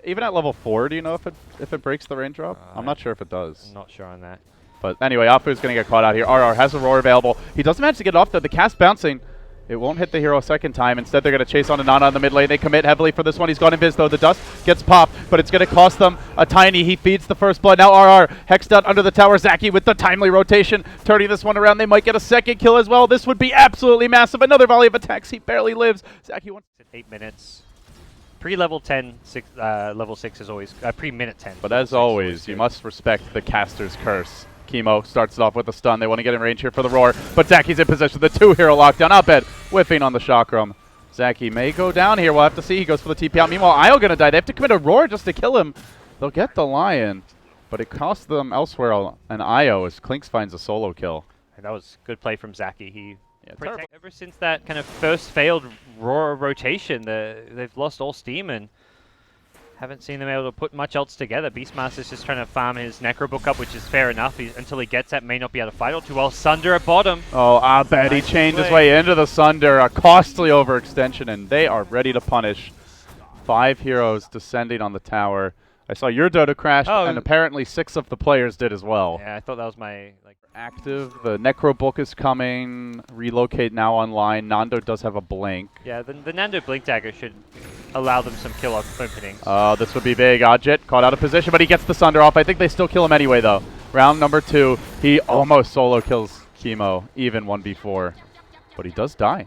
Even at level 4, do you know if it breaks the raindrop? I'm not sure if it does. I'm not sure on that. But anyway, Afu's going to get caught out here. RR has a roar available. He doesn't manage to get off, though. The cast bouncing. It won't hit the hero a second time. Instead, they're going to chase on to NaNa in the mid lane. They commit heavily for this one. He's got invis, though. The dust gets popped, but it's going to cost them a tiny. He feeds the first blood. Now RR hexed out under the tower. Zaki with the timely rotation, turning this one around. They might get a second kill as well. This would be absolutely massive. Another volley of attacks. He barely lives. Zaki wants 8 minutes. Pre-level 10, level 6 is always pre-minute 10. But as always, you must respect the caster's curse. Chemo starts it off with a stun. They want to get in range here for the roar, but Zaki's in position. The 2-hero lockdown. Abed whiffing on the chakram. Zaki may go down here. We'll have to see. He goes for the TP out. Meanwhile, Io going to die. They have to commit a roar just to kill him. They'll get the Lion, but it costs them elsewhere an Io as Klinks finds a solo kill. And that was good play from Zaki. He ever since that kind of first failed roar rotation, they've lost all steam and haven't seen them able to put much else together. Beastmaster's just trying to farm his Necro book up, which is fair enough. Until he gets that, may not be able to fight all too well. Sunder at bottom. Oh, Abed, he chained his way into the Sunder. A costly overextension, and they are ready to punish. 5 heroes descending on the tower. I saw your Dota crash, and apparently 6 of the players did as well. Yeah, I thought that was my active. The Necro book is coming. Relocate now online. Nando does have a blink. Yeah, the Nando blink dagger should allow them some kill openings. This would be big. Jit caught out of position, but he gets the Sunder off. I think they still kill him anyway, though. Round number 2, he almost solo kills Chemo, even 1v4. But he does die.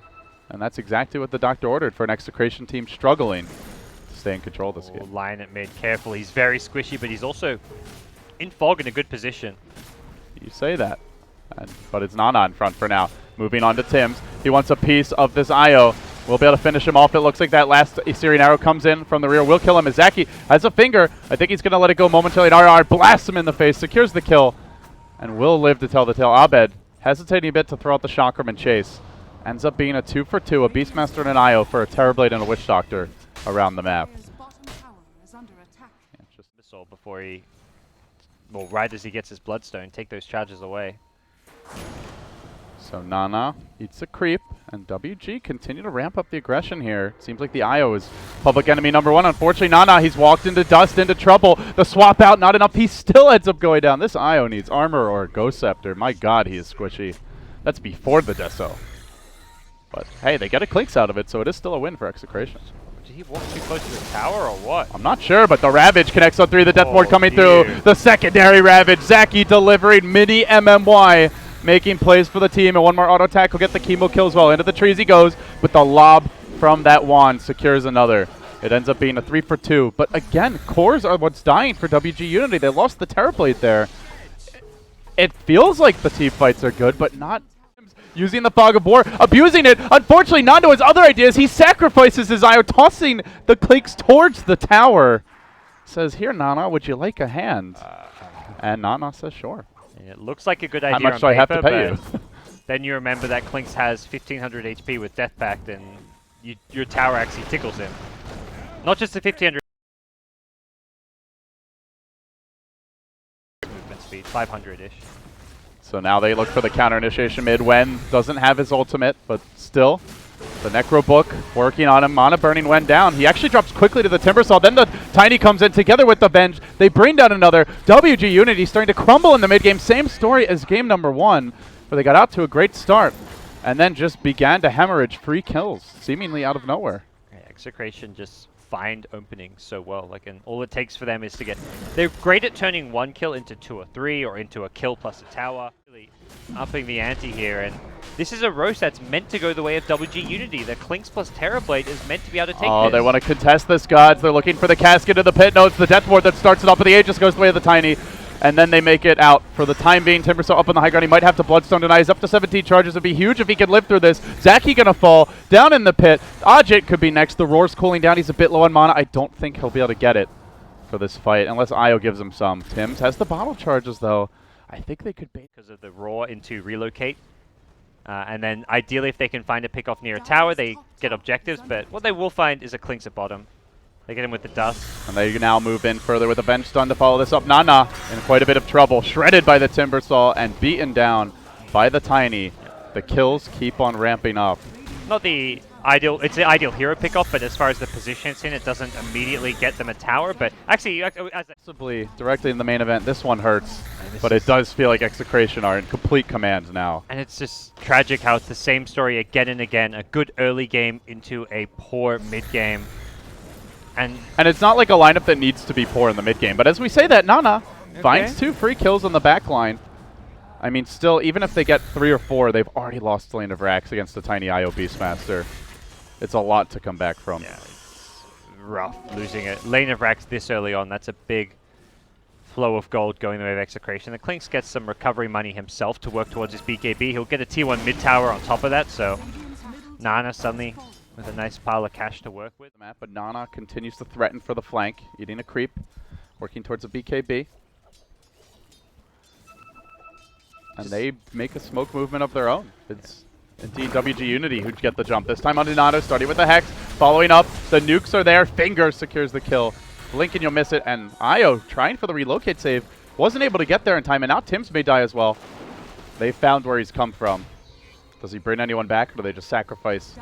And that's exactly what the doctor ordered for an Execration team struggling to stay in control of this game. Line at mid, careful. He's very squishy, but he's also in fog in a good position. You say that. But it's NaNa in front for now. Moving on to Tims. He wants a piece of this Io. We'll be able to finish him off. It looks like that last Assyrian arrow comes in from the rear. Will kill him. Zaki has a finger. I think he's going to let it go momentarily. And RR blasts him in the face. Secures the kill. And will live to tell the tale. Abed hesitating a bit to throw out the chakram and chase. Ends up being a 2-for-2. A Beastmaster and an Io for a Terrorblade and a Witch Doctor around the map. Yeah, just missile before he... Well, right as he gets his Bloodstone, take those charges away. So NaNa eats a creep, and WG continue to ramp up the aggression here. Seems like the Io is public enemy number 1. Unfortunately, NaNa, he's walked into dust, into trouble. The swap out, not enough. He still ends up going down. This Io needs armor or a Ghost Scepter. My god, he is squishy. That's before the Deso. But hey, they get a Klinks out of it, so it is still a win for Execration. Did he walk too close to the tower or what? I'm not sure, but the Ravage connects on 3. The Death Ward coming through. The secondary Ravage. Zaki delivering mini MMY. Making plays for the team, and one more auto attack will get the chemo kill as well. Into the trees he goes with the lob from that wand, secures another. It ends up being a 3-for-2. But again, cores are what's dying for WG.Unity. They lost the Terrorblade there. It feels like the team fights are good, but not using the Fog of War, abusing it. Unfortunately, Nando has other ideas. He sacrifices his Io, tossing the Klinks towards the tower. Says, here, NaNa, would you like a hand? And NaNa says, sure. It looks like a good idea. How much do I have to pay you? Then you remember that Klinks has 1500 HP with Death Pact, and your tower actually tickles him. Not just the 1500 movement speed, 500-ish. So now they look for the counter initiation mid. Wen doesn't have his ultimate, but still, the Necro Book working on him. Mana burning Wen down. He actually drops quickly to the Timbersaw. Then the Tiny comes in together with the Venge. They bring down another. WG.Unity starting to crumble in the mid game. Same story as game number 1, where they got out to a great start and then just began to hemorrhage free kills, seemingly out of nowhere. Yeah, Execration just find openings so well. And all it takes for them is to get... They're great at turning 1 kill into 2 or 3, or into a kill plus a tower. Really upping the ante here, and this is a roast that's meant to go the way of WG.Unity. The Klinks plus Terrorblade is meant to be able to take this. They want to contest this, gods. They're looking for the casket of the pit. No, it's the Death Ward that starts it off, but the Aegis goes the way of the Tiny. And then they make it out. For the time being, Timbersaw up on the high ground. He might have to Bloodstone deny. He's up to 17 charges. It'd be huge if he could live through this. Zaki gonna fall down in the pit. Jit could be next. The Roar's cooling down. He's a bit low on mana. I don't think he'll be able to get it for this fight, unless Io gives him some. Tims has the bottle charges, though. I think they could bait because of the Roar into relocate. And then ideally, if they can find a pick off near a tower, they get objectives. But what they will find is a Klinks at bottom. They get him with the dust. And they now move in further with a Venge Stun to follow this up. NaNa in quite a bit of trouble. Shredded by the Timbersaw and beaten down by the Tiny. The kills keep on ramping up. Not the ideal. It's the ideal hero pickoff, but as far as the position it's in, it doesn't immediately get them a tower. But actually, possibly directly in the main event, this one hurts, but it does feel like Execration are in complete command now. And it's just tragic how it's the same story again and again. A good early game into a poor mid game. And it's not like a lineup that needs to be poor in the mid game. But as we say that, NaNa finds 2 free kills on the back line. I mean, still, even if they get 3 or 4, they've already lost Lane of Rax against the tiny IO Beastmaster. It's a lot to come back from. Yeah, it's rough losing it. Lane of Rax this early on, that's a big flow of gold going the way of Execration. The Clinks gets some recovery money himself to work towards his BKB. He'll get a tier 1 mid tower on top of that, so NaNa suddenly with a nice pile of cash to work with. But NaNa continues to threaten for the flank, eating a creep, working towards a BKB. And they make a smoke movement of their own. It's indeed WG.Unity who get the jump. This time on Nando, starting with the Hex, following up. The nukes are there. Finger secures the kill. Blink and you'll miss it. And IO trying for the relocate save. Wasn't able to get there in time. And now Tim's may die as well. They found where he's come from. Does he bring anyone back or do they just sacrifice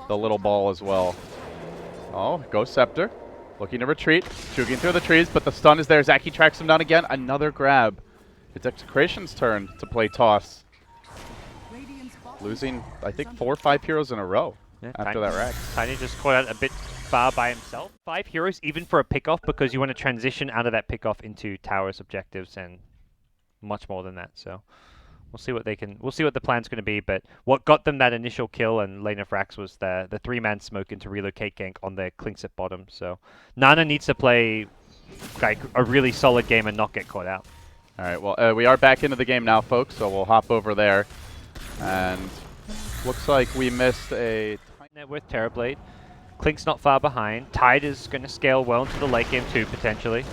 the little ball as well? Oh, Ghost Scepter. Looking to retreat. Shooting through the trees, but the stun is there. Zaki tracks him down again. Another grab. It's Execration's turn to play toss. Losing, I think, 4 or 5 heroes in a row after that rack. Tiny just caught out a bit far by himself. 5 heroes even for a pickoff because you want to transition out of that pickoff into towers objectives and much more than that. So we'll see what the plan's going to be. But what got them that initial kill and Lane of Rax was the 3-man smoke into relocate gank on the Clinks at bottom. So NaNa needs to play like a really solid game and not get caught out. All right, well, we are back into the game now, folks, so we'll hop over there. And looks like we missed a net with Terrorblade. Clink's not far behind. Tide is going to scale well into the late game too, potentially.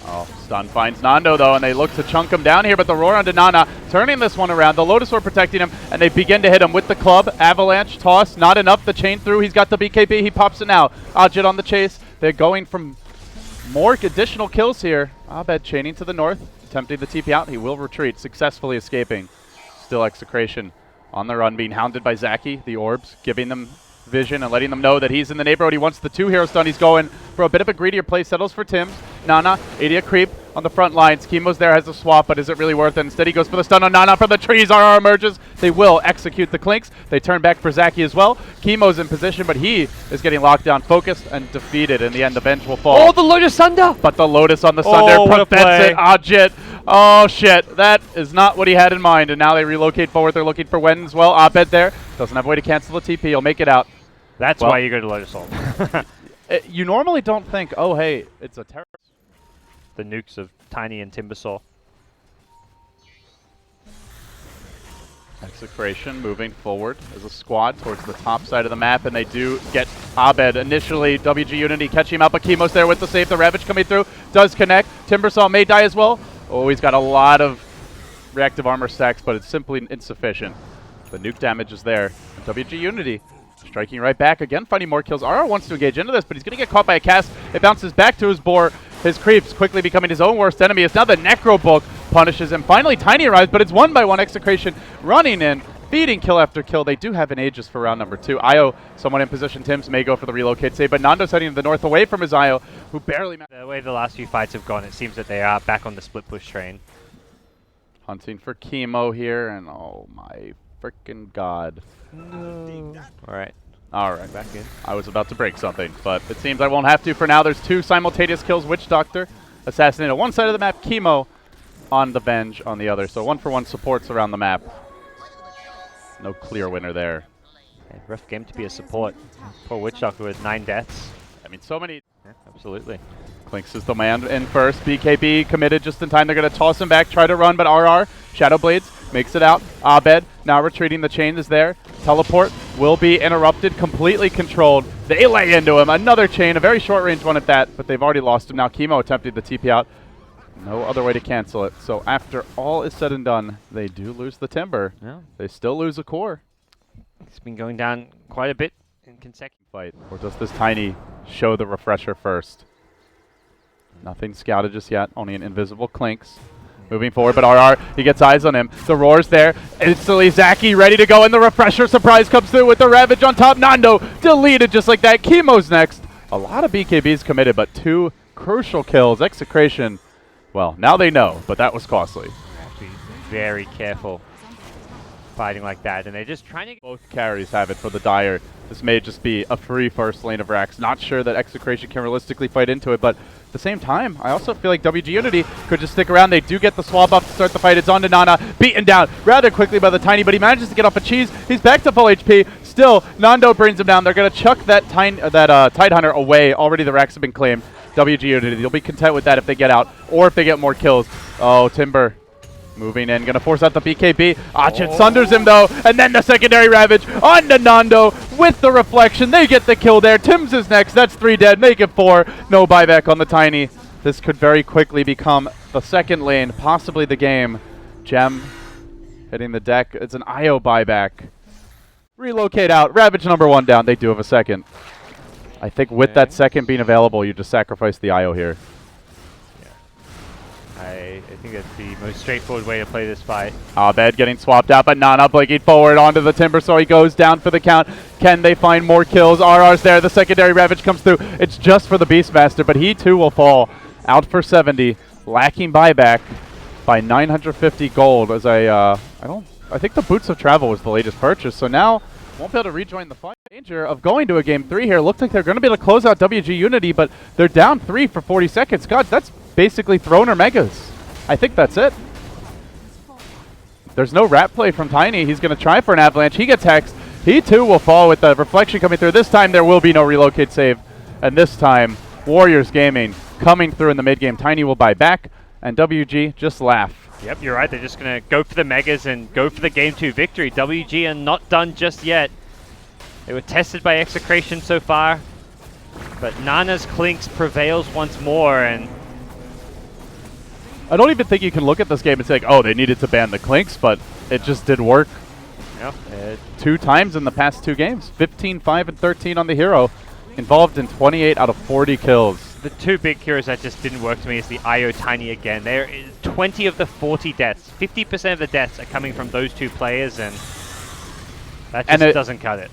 Oh, stun finds Nando, though, and they look to chunk him down here, but the roar onto NaNa, turning this one around. The Lotus Orb protecting him, and they begin to hit him with the club. Avalanche, toss, not enough. The chain through. He's got the BKB. He pops it now. Jit on the chase. They're going from more additional kills here. Abed chaining to the north, attempting the TP out. He will retreat, successfully escaping. Still Execration on the run, being hounded by Zaki. The orbs giving them vision and letting them know that he's in the neighborhood. He wants the 2 hero stun. He's going for a bit of a greedier play. Settles for Tim's. NaNa, 80 a creep on the front lines. Chemo's there, has a swap, but is it really worth it? Instead, he goes for the stun on NaNa from the trees. RR emerges. They will execute the Clinks. They turn back for Zaki as well. Chemo's in position, but he is getting locked down, focused, and defeated. In the end, the bench will fall. Oh, the Lotus Sunder! But the Lotus on the Sunder prevents it. Jit. Oh, shit. That is not what he had in mind. And now they relocate forward. They're looking for Wen as well. Abed there. Doesn't have a way to cancel the TP. He'll make it out. That's why you go to Lotus Ult. You normally don't think, oh, hey, it's a terror. The nukes of Tiny and Timbersaw. Execration moving forward as a squad towards the top side of the map, and they do get Abed. Initially, WG.Unity catching him out, but Chemo's there with the save. The Ravage coming through, does connect. Timbersaw may die as well. Oh, he's got a lot of reactive armor stacks, but it's simply insufficient. The nuke damage is there. WG.Unity striking right back again, finding more kills. RR wants to engage into this, but he's going to get caught by a cast. It bounces back to his boar. His creeps quickly becoming his own worst enemy. It's now the Necro Book punishes him. Finally, Tiny arrives, but it's 1-by-1 Execration running in, feeding kill after kill. They do have an Aegis for round number 2. IO, someone in position. Tims may go for the relocate save, but Nando's heading to the north away from his IO, who barely... The way the last few fights have gone, it seems that they are back on the split push train. Hunting for Chemo here, and oh my freaking god. No. Alright. Alright, back in. I was about to break something, but it seems I won't have to for now. There's 2 simultaneous kills. Witch Doctor assassinated on one side of the map, Chemo on the bench on the other. So 1-for-1 supports around the map. No clear winner there. Yeah, rough game to be a support. Poor Witch Doctor with 9 deaths. I mean, so many... Yeah, absolutely. Clinks is the man in first. BKB committed just in time. They're going to toss him back, try to run, but RR, Shadow Blades, makes it out. Abed now retreating. The chain is there. Teleport will be interrupted, completely controlled. They lay into him. Another chain, a very short range one at that, but they've already lost him. Now Chemo attempted the TP out. No other way to cancel it. So after all is said and done, they do lose the Timber. Yeah. They still lose a core. It's been going down quite a bit in consecutive fight. Or does this Tiny show the refresher first? Nothing scouted just yet. Only an invisible Clinks. Moving forward, but RR, he gets eyes on him. The roar's there. Instantly, Zaki ready to go, and the refresher surprise comes through with the Ravage on top. Nando deleted just like that. Chemo's next. A lot of BKBs committed, but 2 crucial kills. Execration, well, now they know, but that was costly. Have to be very careful fighting like that, and they're just trying to... Both carries have it for the Dire. This may just be a free first lane of Rax. Not sure that Execration can realistically fight into it, but at the same time, I also feel like WG.Unity could just stick around. They do get the swab buff to start the fight. It's on to Nana, beaten down rather quickly by the Tiny, but he manages to get off a cheese. He's back to full HP. Still, Nando brings him down. They're going to chuck that Tidehunter away. Already the Rax have been claimed. WG.Unity, they'll be content with that if they get out, or if they get more kills. Oh, Timber. Moving in, gonna force out the BKB. Jit sunders him though, and then the secondary Ravage on to Nando with the reflection. They get the kill there. Tim's is next. That's 3 dead. Make it 4. No buyback on the Tiny. This could very quickly become the second lane, possibly the game. Gem hitting the deck. It's an IO buyback. Relocate out. Ravage number 1 down. They do have a second. I think with that second being available, you just sacrifice the IO here. I think that's the most straightforward way to play this fight. Abed getting swapped out, but Nana blinking forward onto the Timber, so he goes down for the count. Can they find more kills? RR's there. The secondary Ravage comes through. It's just for the Beastmaster, but he too will fall. Out for 70, lacking buyback by 950 gold. As I think the Boots of Travel was the latest purchase, so now won't be able to rejoin the fight. Danger of going to a game 3 here. Looks like they're going to be able to close out WG.Unity, but they're down 3 for 40 seconds. God, that's basically Throner Megas. I think that's it. There's no rat play from Tiny. He's going to try for an avalanche. He gets hexed. He too will fall with the reflection coming through. This time there will be no relocate save. And this time, Warriors Gaming coming through in the mid game. Tiny will buy back, and WG just laugh. Yep, you're right. They're just going to go for the Megas and go for the Game 2 victory. WG are not done just yet. They were tested by Execration so far, but Nana's Clinks prevails once more, and I don't even think you can look at this game and say, like, oh, they needed to ban the Clinks, but it just did work. Yep. 2 times in the past 2 games. 15, 5, and 13 on the hero. Involved in 28 out of 40 kills. The 2 big heroes that just didn't work to me is the IO Tiny again. There is 20 of the 40 deaths. 50% of the deaths are coming from those 2 players, and that just doesn't cut it.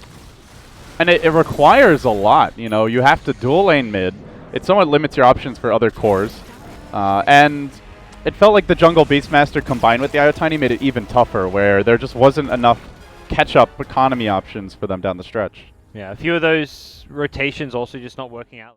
And it requires a lot. You know, you have to dual lane mid. It somewhat limits your options for other cores. And it felt like the jungle Beastmaster combined with the IO Tiny made it even tougher, where there just wasn't enough catch-up economy options for them down the stretch. Yeah, a few of those rotations also just not working out.